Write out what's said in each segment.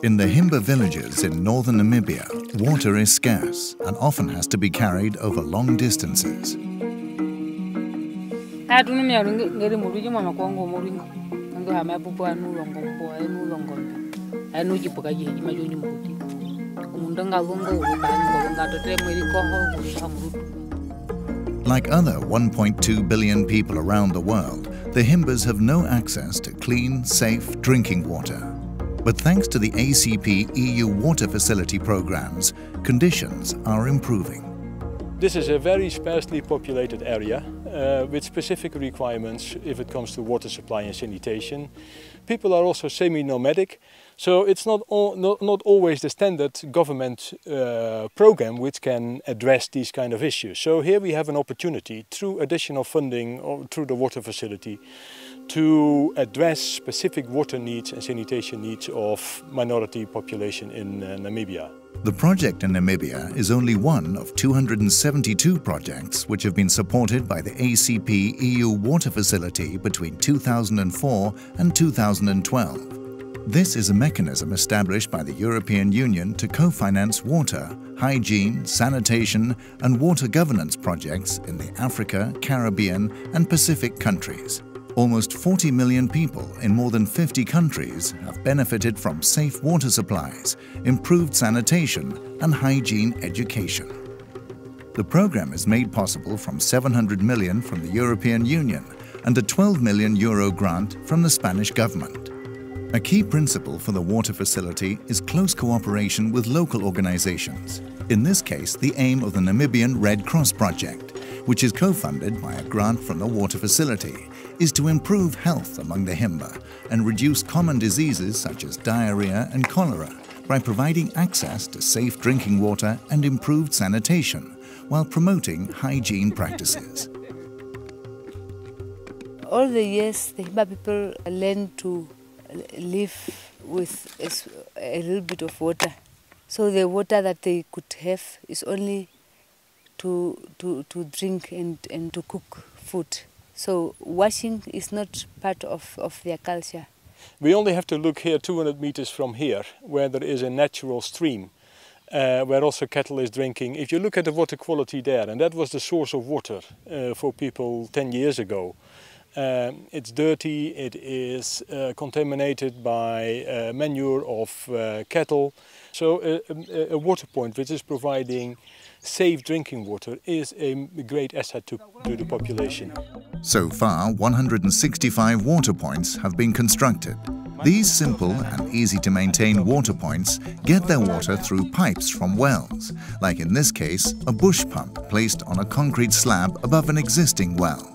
In the Himba villages in northern Namibia, water is scarce and often has to be carried over long distances. Like other 1.2 billion people around the world, the Himbas have no access to clean, safe drinking water. But thanks to the ACP EU water facility programs, conditions are improving. This is a very sparsely populated area with specific requirements if it comes to water supply and sanitation. People are also semi-nomadic, so it's not always the standard government program which can address these kind of issues. So here we have an opportunity through additional funding or through the water facility to address specific water needs and sanitation needs of minority population in Namibia. The project in Namibia is only one of 272 projects which have been supported by the ACP EU water facility between 2004 and 2012. This is a mechanism established by the European Union to co-finance water, hygiene, sanitation and water governance projects in the Africa, Caribbean and Pacific countries. Almost 40 million people in more than 50 countries have benefited from safe water supplies, improved sanitation and hygiene education. The program is made possible from 700 million from the European Union and a 12 million euro grant from the Spanish government. A key principle for the water facility is close cooperation with local organizations. In this case, the aim of the Namibian Red Cross project, which is co-funded by a grant from the water facility, is to improve health among the Himba and reduce common diseases such as diarrhea and cholera by providing access to safe drinking water and improved sanitation while promoting hygiene practices. All the years, the Himba people learn to live with a little bit of water. So the water that they could have is only to drink and to cook food. So washing is not part of their culture. We only have to look here 200 meters from here, where there is a natural stream, where also cattle is drinking. If you look at the water quality there, and that was the source of water for people 10 years ago, it's dirty, it is contaminated by manure of cattle. So a water point which is providing safe drinking water is a great asset to the population. So far, 165 water points have been constructed. These simple and easy to maintain water points get their water through pipes from wells, like in this case, a bush pump placed on a concrete slab above an existing well.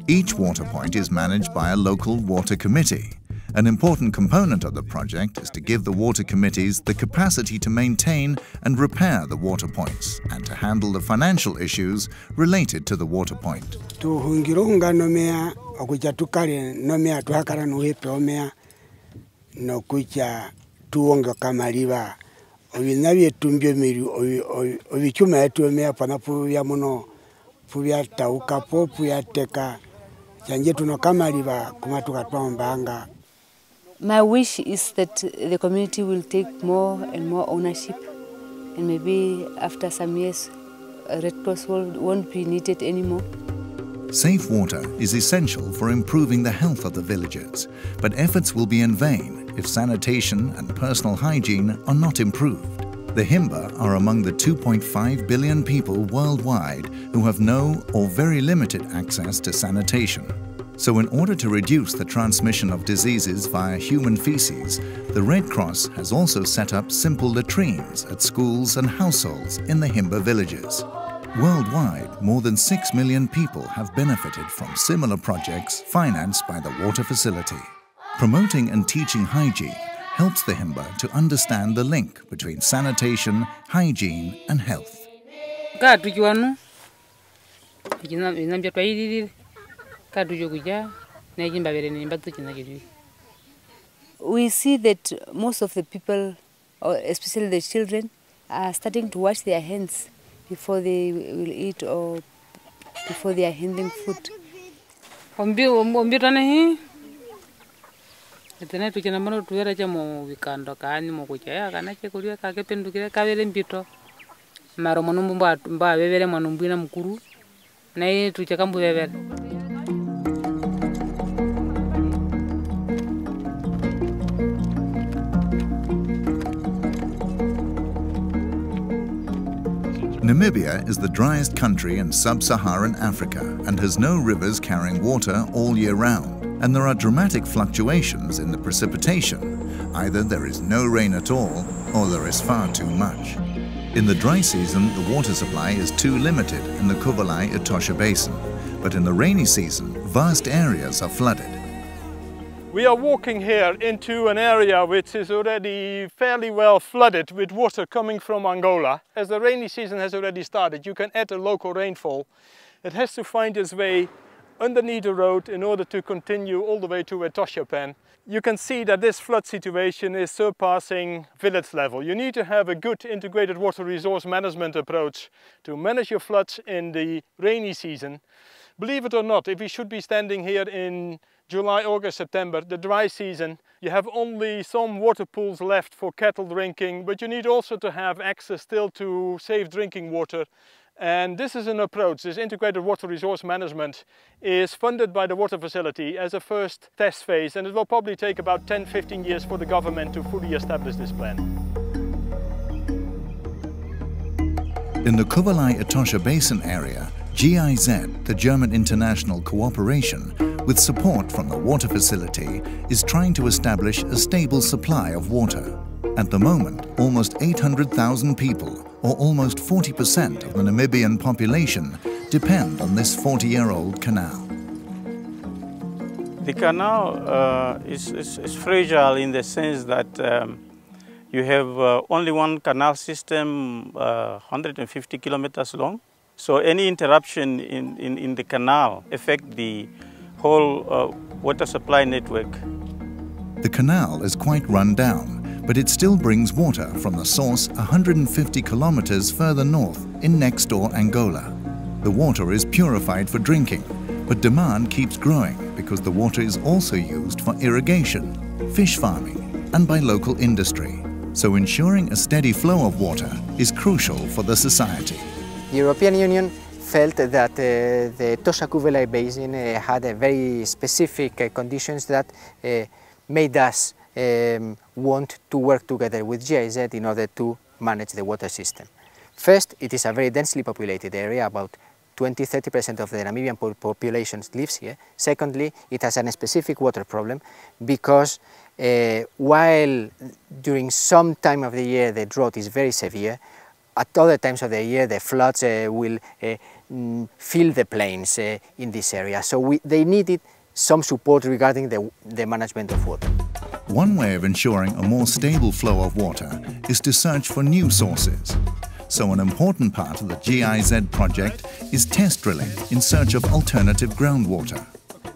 Each water point is managed by a local water committee. An important component of the project is to give the water committees the capacity to maintain and repair the water points and to handle the financial issues related to the water point. My wish is that the community will take more and more ownership, and maybe after some years, Red Cross won't be needed anymore. Safe water is essential for improving the health of the villagers, but efforts will be in vain if sanitation and personal hygiene are not improved. The Himba are among the 2.5 billion people worldwide who have no or very limited access to sanitation. So in order to reduce the transmission of diseases via human feces, the Red Cross has also set up simple latrines at schools and households in the Himba villages. Worldwide, more than 6 million people have benefited from similar projects financed by the water facility. Promoting and teaching hygiene helps the Himba to understand the link between sanitation, hygiene and health. We see that most of the people, especially the children, are starting to wash their hands before they will eat or before they are handling food. Itene tukina mono tuwera chamo wikando kani mokuchaya kana chekuria kakependukire kavere mbito maro mono mba vevere mono mbwina mkuru na tuchakambu vevere. Namibia is the driest country in sub-Saharan Africa and has no rivers carrying water all year round. And there are dramatic fluctuations in the precipitation. Either there is no rain at all, or there is far too much. In the dry season, the water supply is too limited in the Kuvalai-Etosha Basin. But in the rainy season, vast areas are flooded. We are walking here into an area which is already fairly well flooded with water coming from Angola. As the rainy season has already started, you can add a local rainfall. It has to find its way underneath the road in order to continue all the way to Etosha Pen. You can see that this flood situation is surpassing village level. You need to have a good integrated water resource management approach to manage your floods in the rainy season. Believe it or not, if we should be standing here in July, August, September, the dry season, you have only some water pools left for cattle drinking, but you need also to have access still to safe drinking water. And this is an approach, this integrated water resource management is funded by the water facility as a first test phase, and it will probably take about 10-15 years for the government to fully establish this plan. In the Kuvalai-Etosha Basin area, GIZ, the German international cooperation, with support from the water facility, is trying to establish a stable supply of water. At the moment, almost 800,000 people, or almost 40% of the Namibian population, depend on this 40-year-old canal. The canal is fragile in the sense that you have only one canal system, 150 kilometers long. So any interruption in the canal affects the whole water supply network. The canal is quite run down, but it still brings water from the source 150 kilometers further north in next-door Angola. The water is purified for drinking, but demand keeps growing because the water is also used for irrigation, fish farming, and by local industry. So ensuring a steady flow of water is crucial for the society. The European Union felt that the Etosha-Kuvalai Basin had a very specific conditions that made us want to work together with GIZ in order to manage the water system. First, it is a very densely populated area, about 20–30% of the Namibian population lives here. Secondly, it has a specific water problem because while during some time of the year the drought is very severe, at other times of the year the floods will fill the plains in this area. So they needed some support regarding the management of water. One way of ensuring a more stable flow of water is to search for new sources. So an important part of the GIZ project is test drilling in search of alternative groundwater.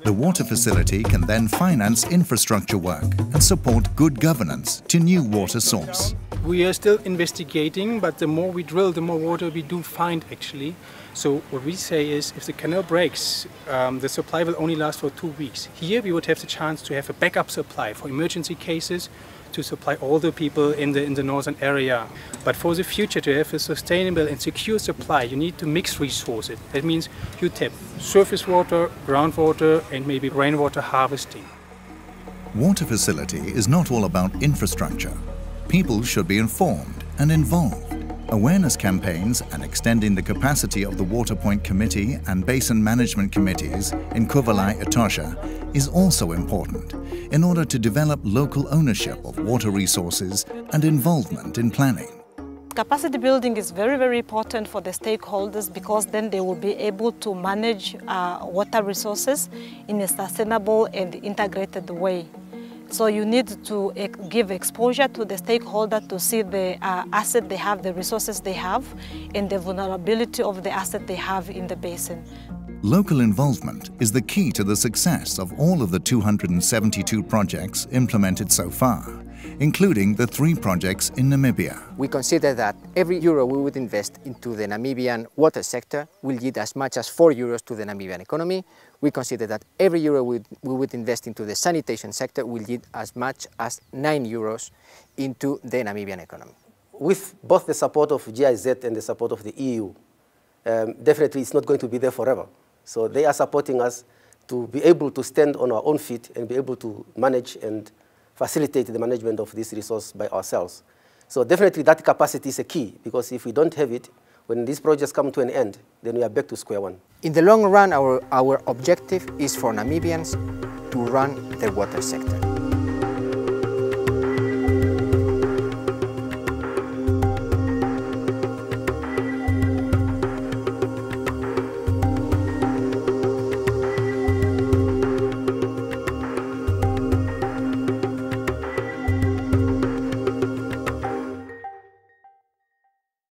The water facility can then finance infrastructure work and support good governance to new water source. We are still investigating, but the more we drill, the more water we do find actually. So what we say is, if the canal breaks, the supply will only last for 2 weeks. Here we would have the chance to have a backup supply for emergency cases, to supply all the people in the northern area. But for the future, to have a sustainable and secure supply, you need to mix resources. That means you tap surface water, groundwater, and maybe rainwater harvesting. Water facility is not all about infrastructure. People should be informed and involved. Awareness campaigns and extending the capacity of the Water Point Committee and Basin Management Committees in Kuvalai-Etosha is also important in order to develop local ownership of water resources and involvement in planning. Capacity building is very, very important for the stakeholders because then they will be able to manage water resources in a sustainable and integrated way. So you need to give exposure to the stakeholder to see the asset they have, the resources they have, and the vulnerability of the asset they have in the basin. Local involvement is the key to the success of all of the 272 projects implemented so far, including the 3 projects in Namibia. We consider that every euro we would invest into the Namibian water sector will yield as much as 4 euros to the Namibian economy. We consider that every euro we would invest into the sanitation sector will yield as much as 9 euros into the Namibian economy. With both the support of GIZ and the support of the EU, definitely it's not going to be there forever. So they are supporting us to be able to stand on our own feet and be able to manage and facilitate the management of this resource by ourselves. So definitely that capacity is a key, because if we don't have it, when these projects come to an end, then we are back to square one. In the long run, our objective is for Namibians to run the water sector.